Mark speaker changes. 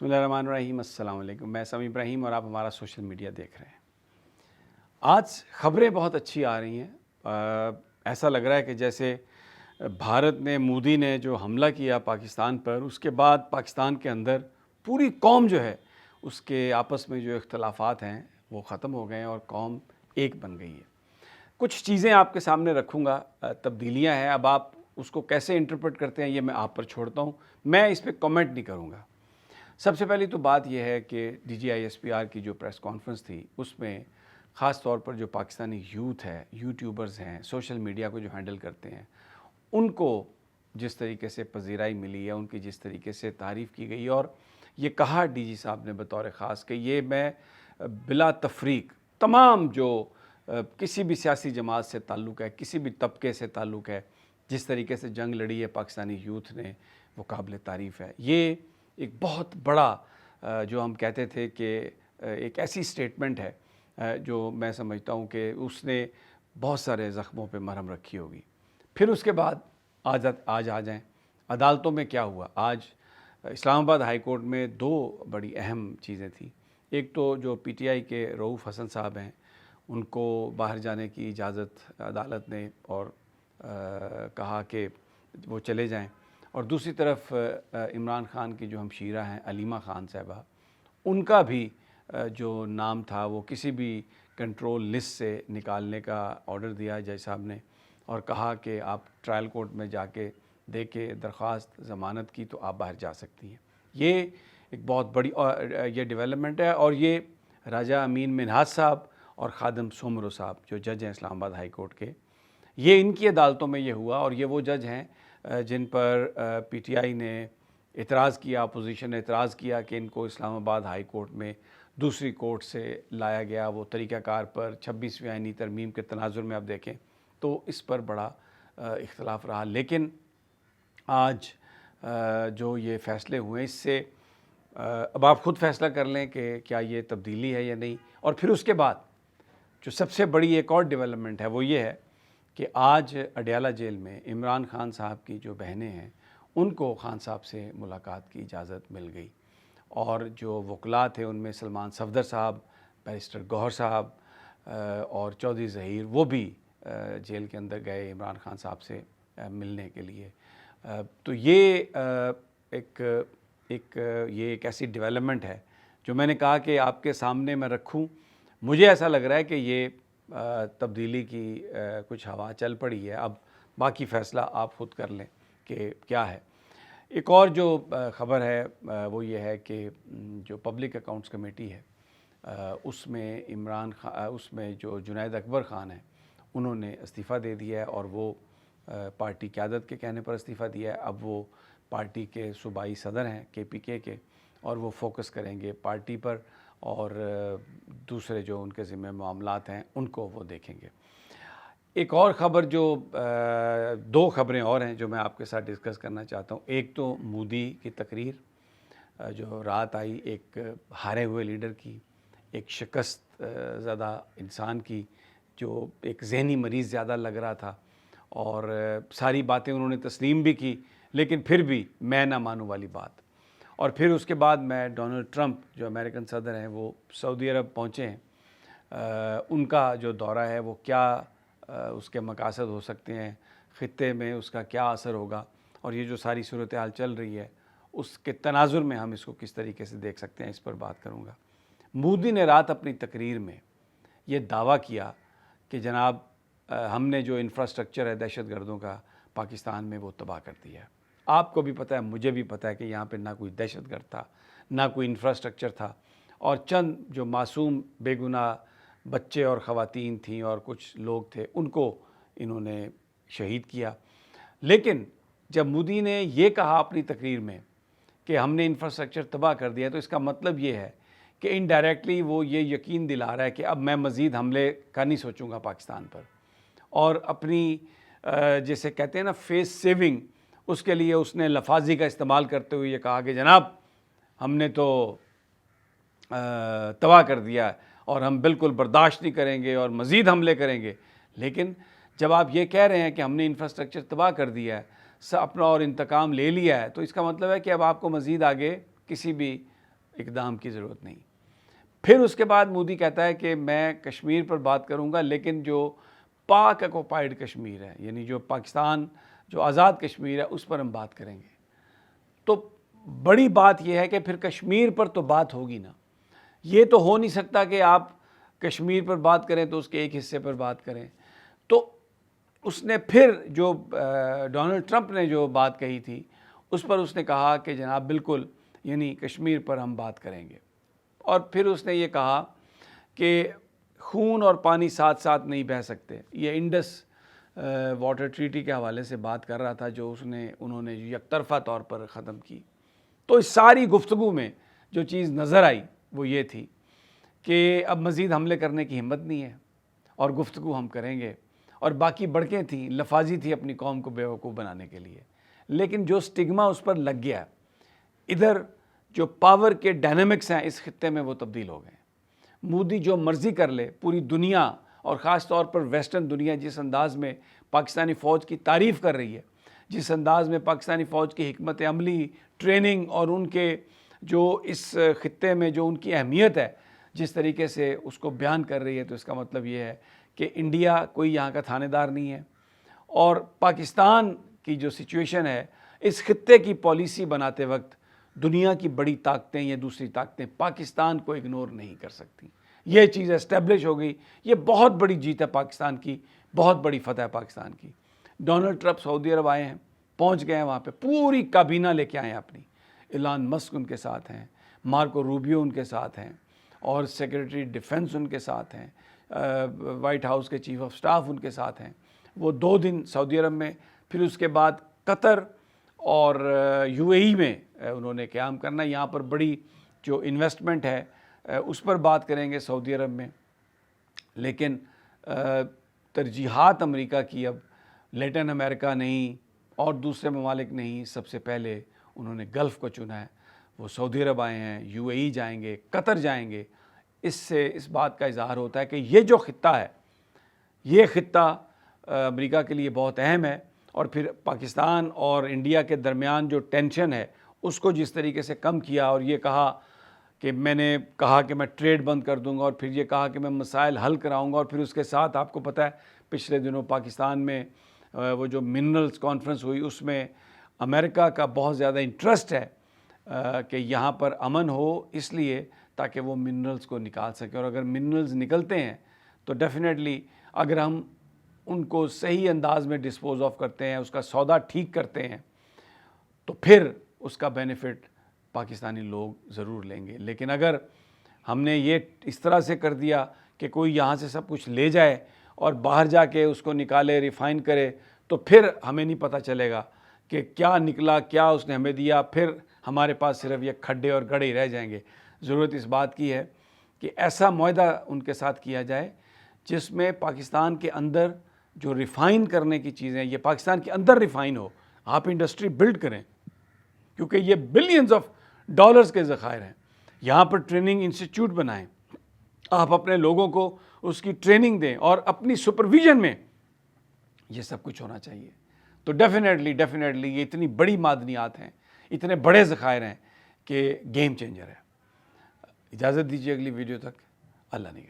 Speaker 1: बिस्मिल्लाहिर्रहमानिर्रहीम, अस्सलाम वालेकुम। मैं समी इब्राहिम और आप हमारा सोशल मीडिया देख रहे हैं। आज ख़बरें बहुत अच्छी आ रही हैं। ऐसा लग रहा है कि जैसे भारत ने, मोदी ने जो हमला किया पाकिस्तान पर, उसके बाद पाकिस्तान के अंदर पूरी कौम जो है उसके आपस में जो इख्तलाफात हैं वो ख़त्म हो गए हैं और कौम एक बन गई है। कुछ चीज़ें आपके सामने रखूँगा, तब्दीलियाँ हैं। अब आप उसको कैसे इंटरप्रेट करते हैं ये मैं आप पर छोड़ता हूँ, मैं इस पर कमेंट नहीं करूँगा। सबसे पहली तो बात यह है कि DGISPR की जो प्रेस कॉन्फ्रेंस थी उसमें ख़ास तौर पर जो पाकिस्तानी यूथ है, यूट्यूबर्स हैं, सोशल मीडिया को जो हैंडल करते हैं, उनको जिस तरीके से पजीराई मिली है, उनकी जिस तरीके से तारीफ़ की गई और ये कहा DG साहब ने बतौर ख़ास कि ये मैं बिला तफरीक तमाम जो किसी भी सियासी जमात से ताल्लुक़ है, किसी भी तबके से ताल्लुक़ है, जिस तरीके से जंग लड़ी है पाकिस्तानी यूथ ने, वो काबिल तारीफ़ है। ये एक बहुत बड़ा जो हम कहते थे कि एक ऐसी स्टेटमेंट है जो मैं समझता हूँ कि उसने बहुत सारे ज़ख्मों पे मरहम रखी होगी। फिर उसके बाद आज आ जाएं अदालतों में क्या हुआ। आज इस्लामाबाद हाई कोर्ट में दो बड़ी अहम चीज़ें थी। एक तो जो PTI के रऊफ़ हसन साहब हैं, उनको बाहर जाने की इजाज़त अदालत ने और कहा कि वो चले जाएं, और दूसरी तरफ इमरान ख़ान की जो हमशीरा हैं अलीमा ख़ान साहबा, उनका भी जो नाम था वो किसी भी कंट्रोल लिस्ट से निकालने का ऑर्डर दिया जज साहब ने और कहा कि आप ट्रायल कोर्ट में जाके दे के दरख्वास्त ज़मानत की तो आप बाहर जा सकती हैं। ये एक बहुत बड़ी ये डेवलपमेंट है। और ये राजा अमीन मिन्हाज साहब और ख़ादम सोमरो साहब जो जज हैं इस्लामाबाद हाई कोर्ट के, ये इनकी अदालतों में ये हुआ। और ये वो जज हैं जिन पर PTI ने एतराज़ किया, अपोजिशन ने एतराज़ किया कि इनको इस्लामाबाद हाई कोर्ट में दूसरी कोर्ट से लाया गया। वो तरीक़ाकार पर 26वीं आईनी तरमीम के तनाज़ुर में आप देखें तो इस पर बड़ा इख्तलाफ रहा। लेकिन आज जो ये फ़ैसले हुए, इससे अब आप ख़ुद फ़ैसला कर लें कि क्या ये तब्दीली है या नहीं। और फिर उसके बाद जो सबसे बड़ी एक और डेवलपमेंट है वो ये है कि आज अडयाला जेल में इमरान ख़ान साहब की जो बहनें हैं, उनको ख़ान साहब से मुलाकात की इजाज़त मिल गई। और जो वकला थे उनमें सलमान सफदर साहब, बैरिस्टर गौहर साहब और चौधरी ज़हीर, वो भी जेल के अंदर गए इमरान ख़ान साहब से मिलने के लिए। तो ये एक ऐसी डेवलपमेंट है जो मैंने कहा कि आपके सामने मैं रखूं। मुझे ऐसा लग रहा है कि ये तब्दीली की कुछ हवा चल पड़ी है। अब बाकी फ़ैसला आप ख़ुद कर लें कि क्या है। एक और जो ख़बर है वो ये है कि जो पब्लिक अकाउंट्स कमेटी है उसमें उसमें जो जुनैद अकबर ख़ान है, उन्होंने इस्तीफ़ा दे दिया है और वो पार्टी क़यादत के कहने पर इस्तीफ़ा दिया है। अब वो पार्टी के सूबाई सदर हैं KPK के, और वो फोकस करेंगे पार्टी पर और दूसरे जो उनके ज़िम्मे मामलात हैं उनको वो देखेंगे। एक और ख़बर जो दो ख़बरें और हैं जो मैं आपके साथ डिस्कस करना चाहता हूँ। एक तो मोदी की तकरीर जो रात आई, एक हारे हुए लीडर की, एक शिकस्त ज़दा इंसान की, जो एक ज़हनी मरीज़ ज़्यादा लग रहा था, और सारी बातें उन्होंने तस्लीम भी की, लेकिन फिर भी मैं ना मानूं वाली बात। और फिर उसके बाद मैं डोनाल्ड ट्रंप जो अमेरिकन सदर हैं, वो सऊदी अरब पहुँचे हैं। उनका जो दौरा है वो क्या उसके मकासद हो सकते हैं, ख़ित्ते में उसका क्या असर होगा, और ये जो सारी सूरत हाल चल रही है उसके तनाजुर में हम इसको किस तरीके से देख सकते हैं, इस पर बात करूँगा। मोदी ने रात अपनी तकरीर में ये दावा किया कि जनाब हमने जो इंफ्रास्ट्रक्चर है दहशतगर्दों का पाकिस्तान में वो तबाह कर दिया है। आपको भी पता है, मुझे भी पता है कि यहाँ पे ना कोई दहशतगर्द था, ना कोई इंफ्रास्ट्रक्चर था, और चंद जो मासूम बेगुनाह बच्चे और ख़वातीन थीं और कुछ लोग थे, उनको इन्होंने शहीद किया। लेकिन जब मोदी ने ये कहा अपनी तकरीर में कि हमने इंफ्रास्ट्रक्चर तबाह कर दिया, तो इसका मतलब ये है कि इनडायरेक्टली वो ये यकीन दिला रहा है कि अब मैं मज़ीद हमले का नहीं सोचूंगा पाकिस्तान पर, और अपनी जैसे कहते हैं ना फेस सेविंग, उसके लिए उसने लफाजी का इस्तेमाल करते हुए ये कहा कि जनाब हमने तो तबाह कर दिया और हम बिल्कुल बर्दाश्त नहीं करेंगे और मज़ीद हमले करेंगे। लेकिन जब आप ये कह रहे हैं कि हमने इंफ्रास्ट्रक्चर तबाह कर दिया है, अपना और इंतकाम ले लिया है, तो इसका मतलब है कि अब आपको मज़ीद आगे किसी भी इकदाम की ज़रूरत नहीं। फिर उसके बाद मोदी कहता है कि मैं कश्मीर पर बात करूंगा, लेकिन जो पाक ऑक्युपाइड कश्मीर है, यानी जो पाकिस्तान जो आज़ाद कश्मीर है, उस पर हम बात करेंगे। तो बड़ी बात यह है कि फिर कश्मीर पर तो बात होगी ना। ये तो हो नहीं सकता कि आप कश्मीर पर बात करें तो उसके एक हिस्से पर बात करें। तो उसने फिर जो डोनाल्ड ट्रंप ने जो बात कही थी उस पर उसने कहा कि जनाब बिल्कुल, यानी कश्मीर पर हम बात करेंगे। और फिर उसने ये कहा कि खून और पानी साथ साथ नहीं बह सकते। ये इंडस वाटर ट्रीटी के हवाले से बात कर रहा था जो उन्होंने यकतरफ़ा तौर पर ख़त्म की। तो इस सारी गुफ्तगू में जो चीज़ नज़र आई वो ये थी कि अब मज़ीद हमले करने की हिम्मत नहीं है और गुफ्तगू हम करेंगे। और बाकी बड़कें थी, लफाजी थी अपनी कौम को बेवकूफ़ बनाने के लिए। लेकिन जो स्टिग्मा उस पर लग गया, इधर जो पावर के डायनामिक्स हैं इस खित्ते में वो तब्दील हो गए। मोदी जो मर्ज़ी कर ले, पूरी दुनिया और ख़ास तौर पर वेस्टर्न दुनिया जिस अंदाज़ में पाकिस्तानी फ़ौज की तारीफ़ कर रही है, जिस अंदाज़ में पाकिस्तानी फ़ौज की हिकमत अमली, ट्रेनिंग और उनके जो इस खित्ते में जो उनकी अहमियत है, जिस तरीके से उसको बयान कर रही है, तो इसका मतलब ये है कि इंडिया कोई यहाँ का थानेदार नहीं है। और पाकिस्तान की जो सिचुएशन है, इस खित्ते की पॉलिसी बनाते वक्त दुनिया की बड़ी ताकतें या दूसरी ताकतें पाकिस्तान को इग्नोर नहीं कर सकती। ये चीज़ एस्टेब्लिश हो गई। ये बहुत बड़ी जीत है पाकिस्तान की, बहुत बड़ी फतह है पाकिस्तान की। डोनाल्ड ट्रंप सऊदी अरब आए हैं, पहुँच गए हैं वहाँ पे, पूरी काबीना लेके आए हैं अपनी। इलान मस्क उनके साथ हैं, मार्को रूबियो उनके साथ हैं, और सेक्रेटरी डिफेंस उनके साथ हैं, वाइट हाउस के चीफ ऑफ स्टाफ उनके साथ हैं। वो 2 दिन सऊदी अरब में, फिर उसके बाद कतर और यूएई में उन्होंने क़याम करना। यहाँ पर बड़ी जो इन्वेस्टमेंट है उस पर बात करेंगे सऊदी अरब में। लेकिन तरजीहात अमेरिका की अब लैटिन अमेरिका नहीं और दूसरे ममालिक नहीं, सबसे पहले उन्होंने गल्फ़ को चुना है। वो सऊदी अरब आए हैं, यूएई जाएंगे, कतर जाएंगे। इससे इस बात का इज़हार होता है कि ये जो खित्ता है, ये खित्ता अमेरिका के लिए बहुत अहम है। और फिर पाकिस्तान और इंडिया के दरमियान जो टेंशन है उसको जिस तरीके से कम किया, और ये कहा कि मैंने कहा कि मैं ट्रेड बंद कर दूंगा, और फिर ये कहा कि मैं मसाइल हल कराऊंगा, और फिर उसके साथ आपको पता है पिछले दिनों पाकिस्तान में वो जो मिनरल्स कॉन्फ्रेंस हुई उसमें अमेरिका का बहुत ज़्यादा इंटरेस्ट है कि यहाँ पर अमन हो, इसलिए ताकि वो मिनरल्स को निकाल सकें। और अगर मिनरल्स निकलते हैं तो डेफिनेटली अगर हम उनको सही अंदाज में डिस्पोज ऑफ करते हैं, उसका सौदा ठीक करते हैं, तो फिर उसका बेनिफिट पाकिस्तानी लोग ज़रूर लेंगे। लेकिन अगर हमने ये इस तरह से कर दिया कि कोई यहाँ से सब कुछ ले जाए और बाहर जाके उसको निकाले, रिफ़ाइन करे, तो फिर हमें नहीं पता चलेगा कि क्या निकला, क्या उसने हमें दिया। फिर हमारे पास सिर्फ ये खड्डे और गड्ढे रह जाएंगे। ज़रूरत इस बात की है कि ऐसा मुआहदा उनके साथ किया जाए जिसमें पाकिस्तान के अंदर जो रिफ़ाइन करने की चीज़ें, ये पाकिस्तान के अंदर रिफ़ाइन हो। आप इंडस्ट्री बिल्ड करें, क्योंकि ये बिलियंस ऑफ डॉलर्स के ज़खायर हैं। यहाँ पर ट्रेनिंग इंस्टीट्यूट बनाएं, आप अपने लोगों को उसकी ट्रेनिंग दें, और अपनी सुपरविजन में ये सब कुछ होना चाहिए। तो डेफिनेटली ये इतनी बड़ी मादनियात हैं, इतने बड़े ज़खायर हैं कि गेम चेंजर है। इजाज़त दीजिए अगली वीडियो तक। अल्लाह ने